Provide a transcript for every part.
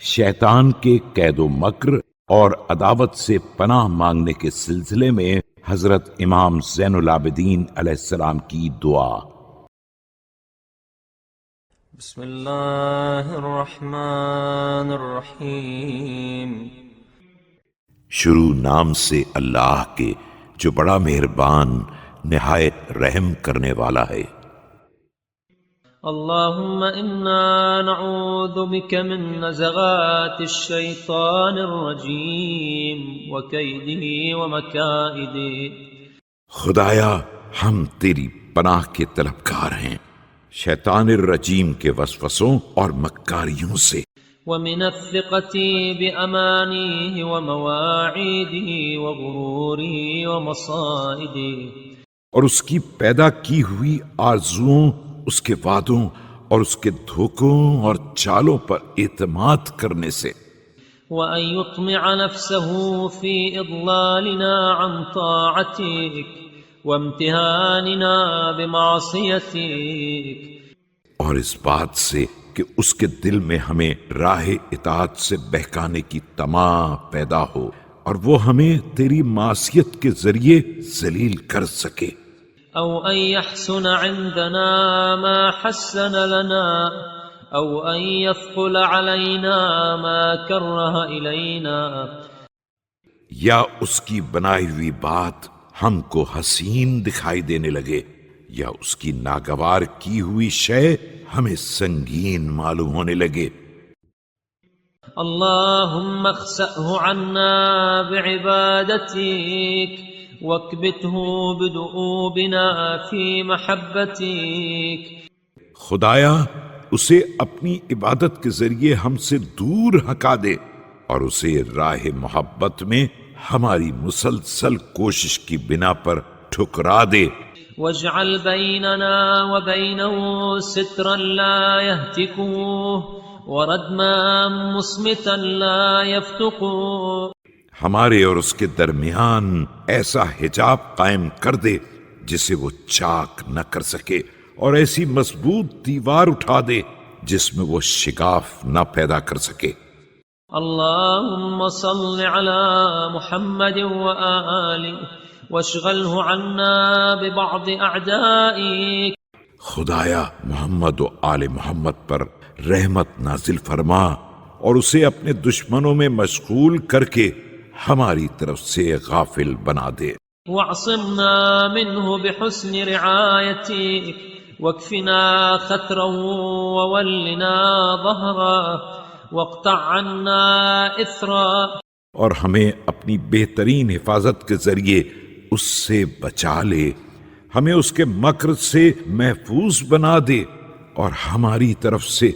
شیطان کے قید و مکر اور عداوت سے پناہ مانگنے کے سلسلے میں حضرت امام زین العابدین علیہ السلام کی دعا۔ بسم اللہ الرحمن الرحیم۔ شروع نام سے اللہ کے جو بڑا مہربان نہایت رحم کرنے والا ہے۔ اللہم انا نعوذ بک من نزغات الشیطان الرجیم وکیدہ ومکائدہ۔ خدایا ہم تیری پناہ کے طلبگار ہیں شیطان الرجیم کے وسوسوں اور مکاریوں سے، ومن الثقة بأمانیہ ومواعیدہ وغرورہ ومصائدہ۔ اور اس کی پیدا کی ہوئی آرزوؤں، اس کے وعدوں اور اس کے دھوکوں اور چالوں پر اعتماد کرنے سے، وأن يطمع نفسه في إضلالنا عن طاعتك وامتهاننا بمعصيتك، اور اس بات سے کہ اس کے دل میں ہمیں راہ اطاعت سے بہکانے کی طمع پیدا ہو اور وہ ہمیں تیری معصیت کے ذریعے ذلیل کر سکے، أو أن يحسن عندنا ما حسن لنا، أو أن يثقل علينا ما كره إلينا۔ یا اس کی بنائی ہوئی بات ہم کو حسین دکھائی دینے لگے، یا اس کی ناگوار کی ہوئی شے ہمیں سنگین معلوم ہونے لگے۔ اللهم اخسأه عنا بعبادتك واكبته بدؤوبنا في محبتك۔ خدایا اسے اپنی عبادت کے ذریعے ہم سے دور ہٹا دے اور اسے راہ محبت میں ہماری مسلسل کوشش کی بنا پر ٹھکرا دے، واجعل بيننا وبينه سترا لا يهتكوه وردما مصمتا لا يفتقوه۔ ہمارے اور اس کے درمیان ایسا حجاب قائم کر دے جسے وہ چاک نہ کر سکے، اور ایسی مضبوط دیوار اٹھا دے جس میں وہ شگاف نہ پیدا کر سکے۔ اللهم صل على محمد وآله واشغله عنا ببعض أعدائك۔ خدایا محمد و آل محمد پر رحمت نازل فرما اور اسے اپنے دشمنوں میں مشغول کر کے ہماری طرف سے غافل بنا دے، واعصمنا منه بحسن رعايتك واكفنا خطرا وولنا ظهرا واقطع عنا اثرا۔ اور ہمیں اپنی بہترین حفاظت کے ذریعے اس سے بچا لے، ہمیں اس کے مکر سے محفوظ بنا دے اور ہماری طرف سے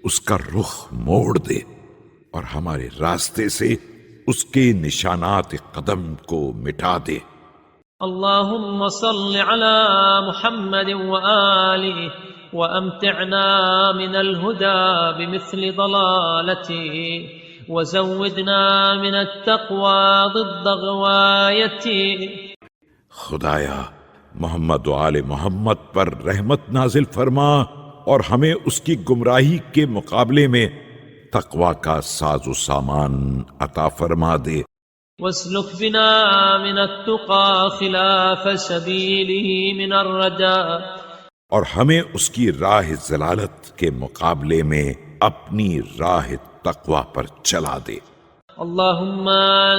اس کا رخ موڑ دے اور ہمارے راستے سے اس کے نشانات قدم کو مٹا دے۔ اللهم صل على محمد وآله وأمتعنا من الهدى بمثل ضلالته وزودنا من التقوى ضد غوايته۔ خدایا محمد و آل محمد پر رحمت نازل فرما اور ہمیں اس کی گمراہی کے مقابلے میں تقوی کا ساز و سامان عطا فرما دے، واسلك بنا من التقى خلاف سبيله من الردى، اور ہمیں اس کی راہ ضلالت کے مقابلے میں اپنی راہ تقوی پر چلا دے۔ اللهم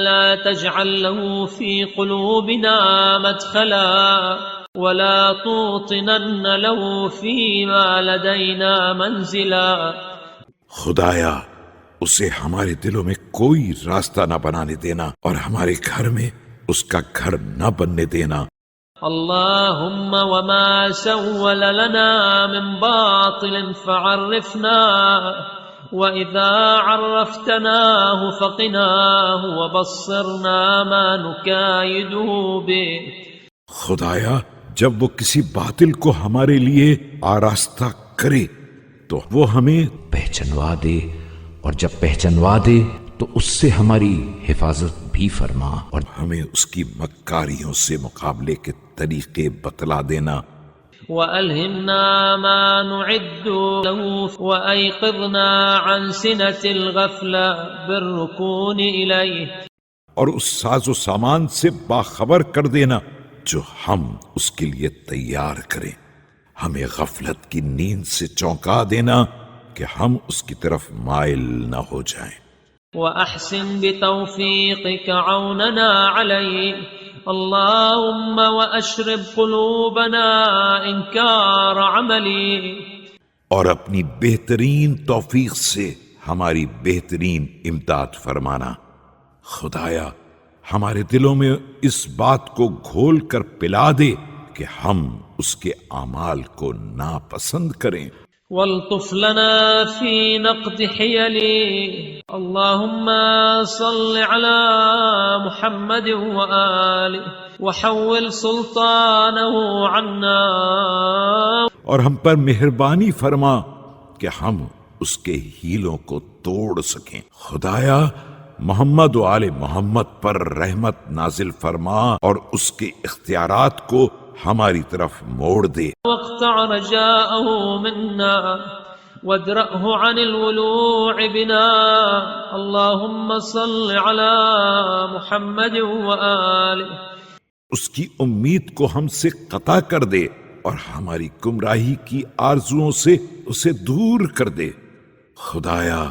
لا تجعل له في قلوبنا مدخلا ولا توطنن له فيما لدينا منزلا۔ خدایا اسے ہمارے دلوں میں کوئی راستہ نہ بنانے دینا اور ہمارے گھر میں اس کا گھر نہ بننے دینا۔ اللهم وما سول لنا من باطل فعرفنا، وإذا عرفتناه فقناه وبصرنا ما نكايده به۔ خدایا جب وہ کسی باطل کو ہمارے لیے آراستہ کرے تو وہ ہمیں پہچنوا دے، اور جب پہچنوا دے تو اس سے ہماری حفاظت بھی فرما، اور ہمیں اس کی مکاریوں سے مقابلے کے طریقے بتلا دینا۔ وألهمنا ما نعد له وأيقظنا عن سنة الغفلة بالركون إليه. اور اس ساز و سامان سے باخبر کر دینا جو ہم اس کے لیے تیار کریں. ہمیں غفلت کی نیند سے چونکا دینا کہ ہم اس کی طرف مائل نہ ہو جائیں. وأحسن بتوفيقك عوننا عليه. اللهم وأشرب قلوبنا إنكار عملي. اور اپنی بہترین توفیق سے ہماری بہترین امداد فرمانا. خدایا ہمارے دلوں میں اس بات کو گھول کر پلا دے کہ ہم اس کے اعمال کو ناپسند کریں. والطف لنا في نقد حيلي. اللهم صل على محمد وآله وحول سلطانه عنا. اور ہم پر مہربانی فرما کہ ہم اس کے ہیلوں کو توڑ سکیں. خدایا محمد و آل محمد پر رحمت نازل فرما اور اس کے اختیارات کو ہماری طرف موڑ دے. واقطع رجاءه منا وادرأه عن الولوع بنا. اللهم صل على محمد وآله. اس کی امید کو ہم سے قطع کر دے اور ہماری گمراہی کی آرزوؤں سے اسے دور کر دے. خدایا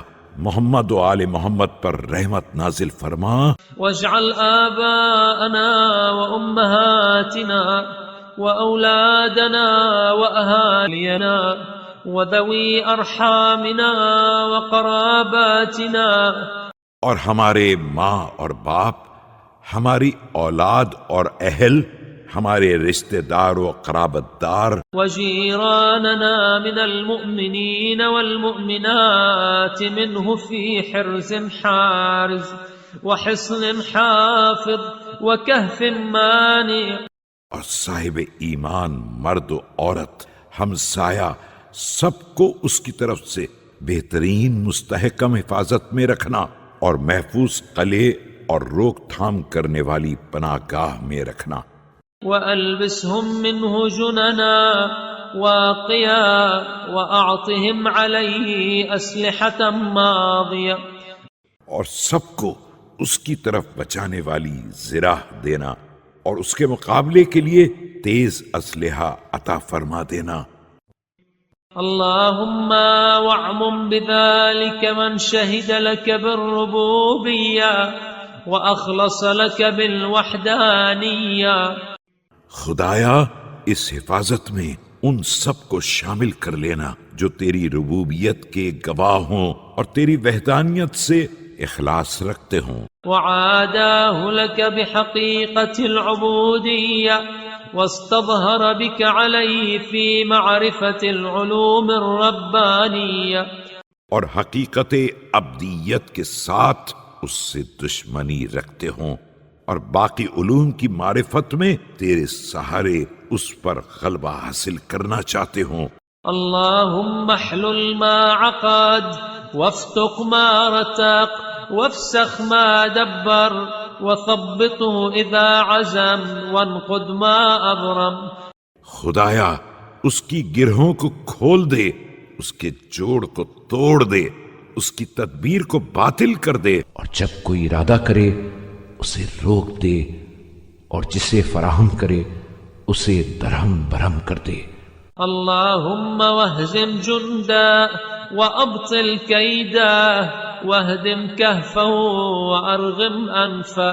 محمد و آل محمد پر رحمت نازل فرما. واجعل آباءنا وأمهاتنا وأولادنا وأهالينا وذوي أرحامنا وقراباتنا. اور ہمارے ماں اور باپ، ہماری اولاد اور اہل، ہمارے رشتہ دار و قرابت دار، وجيراننا من المؤمنين والمؤمنات منه في حرز حارز وحصن حافظ وكهف مانع. اور صاحب ایمان مرد و عورت، ہمسایہ، سب کو اس کی طرف سے بہترین مستحکم حفاظت میں رکھنا اور محفوظ قلعے اور روک تھام کرنے والی پناہ گاہ میں رکھنا. وألبسهم منه جننا واقيا وأعطهم عليه أسلحة ماضية. اور سب کو اس کی طرف بچانے والی زرہ دینا اور اس کے مقابلے کے لیے تیز اسلحہ عطا فرما دینا. اللهم واعمم بذلك من شهد لك بالربوبية وأخلص لك بالوحدانية. خدایا اس حفاظت میں ان سب کو شامل کر لینا جو تیری ربوبیت کے گواہ ہوں اور تیری وحدانیت سے اخلاص رکھتے ہوں. وعاداه لك بحقيقة العبودية واستظهر بك عليه في معرفة العلوم الربانية. اور حقیقت عبدیت کے ساتھ اس سے دشمنی رکھتے ہوں اور باقی علوم کی معرفت میں تیرے سہارے اس پر غلبہ حاصل کرنا چاہتے ہوں. اللهم احلل ما عقد وافتق ما رتق وافسخ ما دبر وثبطه اذا عزم وانقض ما ابرم. خدایا اس کی گرہوں کو کھول دے، اس کے جوڑ کو توڑ دے، اس کی تدبیر کو باطل کر دے. اور جب کوئی ارادہ کرے اسے روک دے اور جسے فراہم کرے اسے درہم برہم کر دے. اللهم واهزم جندا وابطل كيدا واهدم كهفا وارغم انفا.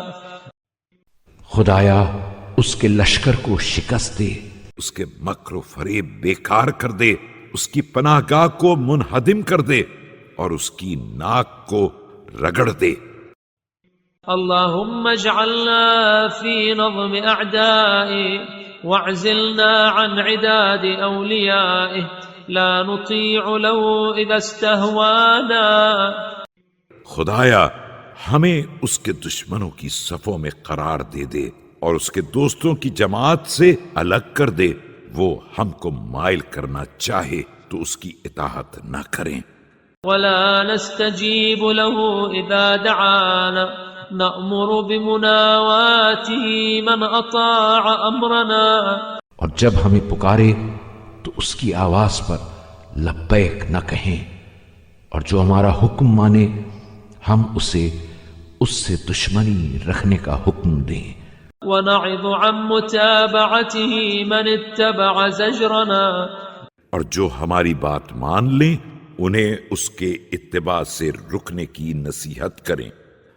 خدایا اس کے لشکر کو شکست دے، اس کے مکر و فریب بیکار کر دے، اس کی پناہ گاہ کو منہدم کر دے اور اس کی ناک کو رگڑ دے. اللهم اجعلنا في نظم أعدائه واعزلنا عن عداد أوليائه لا نطيع له إذا استهوانا. خدایا ہمیں اس کے دشمنوں کی صفوں میں قرار دے دے اور اس کے دوستوں کی جماعت سے الگ کر دے. وہ ہم کو مائل کرنا چاہے تو اس کی اطاعت نہ کریں. ولا نستجيب له إذا دعانا نأمر بمناواته من أطاع أمرنا. اور جب ہمیں پکارے تو اس کی آواز پر لبیک نہ کہیں، اور جو ہمارا حکم مانے ہم اسے اس سے دشمنی رکھنے کا حکم دیں۔ ونعظ عن متابعته من اتبع زجرنا، اور جو ہماری بات مان لیں انہیں اس کے اتباع سے رکنے کی نصیحت کریں۔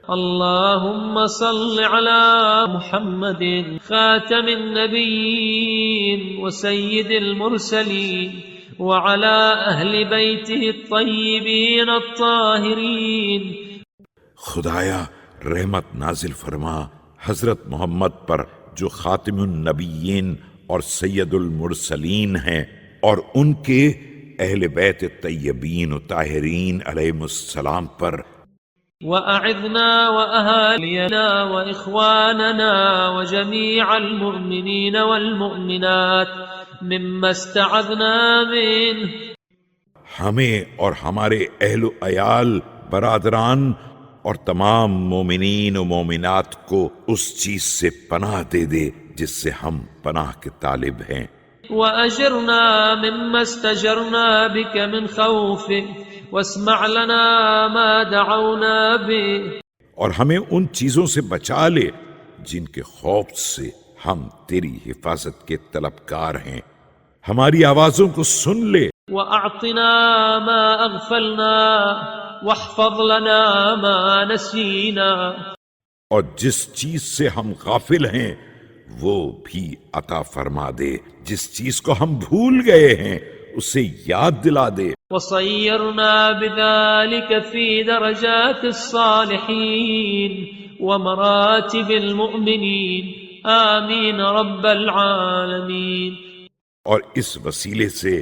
اللهم صل على محمد خاتم النبيين وسيد المرسلين وعلى أهل بيته الطيبين الطاهرين۔ خدایا رحمت نازل فرما حضرت محمد پر جو خاتم النبیین اور سید المرسلین ہیں، اور ان کے اہل بیت طیبین و طاہرین علیہم السلام پر۔ وأعذنا وأهالينا وإخواننا وجميع المؤمنين والمؤمنات مما استعذنا منه، ہمیں اور ہمارے اہل و عیال، برادران اور تمام مومنین و مومنات کو اس چیز سے پناہ دے دے جس سے ہم پناہ کے طالب ہیں۔ وأجرنا مما استجرنا بك من خوفك واسمع لنا ما دعونا به، اور ہمیں ان چیزوں سے بچا لے جن کے خوف سے ہم تیری حفاظت کے طلبکار ہیں، ہماری آوازوں کو سن لے۔ وأعطنا ما أغفلنا واحفظ لنا ما نسينا، اور جس چیز سے ہم غافل ہیں وہ بھی عطا فرما دے، جس چیز کو ہم بھول گئے ہیں اسے یاد دلا دے۔ وصيرنا بذلك في درجات الصالحين ومراتب المؤمنين آمين رب العالمين۔ اور اس وسیلے سے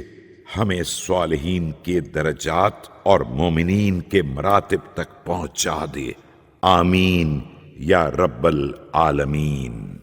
ہمیں صالحین کے درجات اور مومنین کے مراتب تک پہنچا دے، آمین یا رب العالمین۔